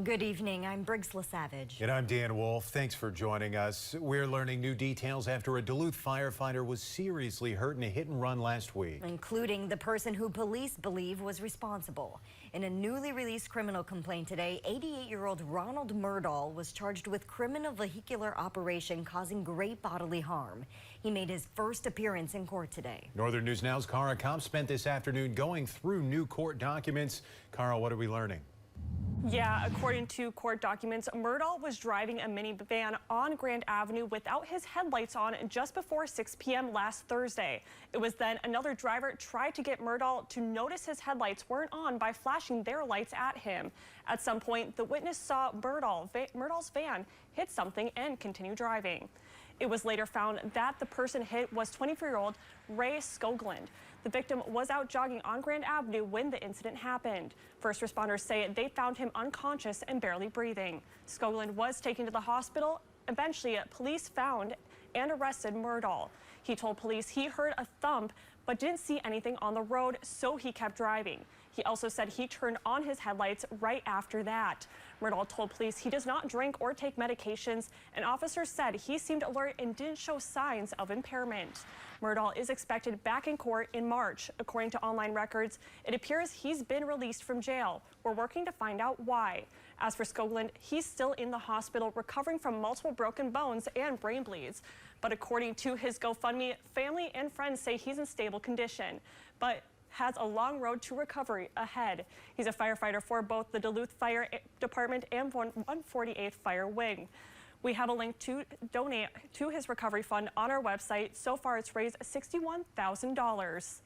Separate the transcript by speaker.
Speaker 1: Good evening. I'm Briggs LaSavage.
Speaker 2: And I'm Dan Wolf. Thanks for joining us. We're learning new details after a Duluth firefighter was seriously hurt in a hit and run last week,
Speaker 1: including the person who police believe was responsible. In a newly released criminal complaint today, 88-year-old Ronald Myrdahl was charged with criminal vehicular operation causing great bodily harm. He made his first appearance in court today.
Speaker 2: Northern News Now's Cara Kopp spent this afternoon going through new court documents. Cara, what are we learning?
Speaker 3: Yeah, according to court documents, Myrdahl was driving a minivan on Grand Avenue without his headlights on just before 6 p.m. last Thursday. It was then another driver tried to get Myrdahl to notice his headlights weren't on by flashing their lights at him. At some point, the witness saw Myrdahl's van hit something and continue driving. It was later found that the person hit was 24-year-old Ray Skoglund. The victim was out jogging on Grand Avenue when the incident happened. First responders say they found him unconscious and barely breathing. Skoglund was taken to the hospital. Eventually, police found and arrested Myrdahl. He told police he heard a thump but didn't see anything on the road, so he kept driving. He also said he turned on his headlights right after that. Myrdahl told police he does not drink or take medications, and officers said he seemed alert and didn't show signs of impairment. Myrdahl is expected back in court in March. According to online records, it appears he's been released from jail. We're working to find out why. As for Skoglund, he's still in the hospital recovering from multiple broken bones and brain bleeds. But according to his GoFundMe, family and friends say he's in stable condition, but has a long road to recovery ahead. He's a firefighter for both the Duluth Fire Department and 148th Fire Wing. We have a link to donate to his recovery fund on our website. So far, it's raised $61,000.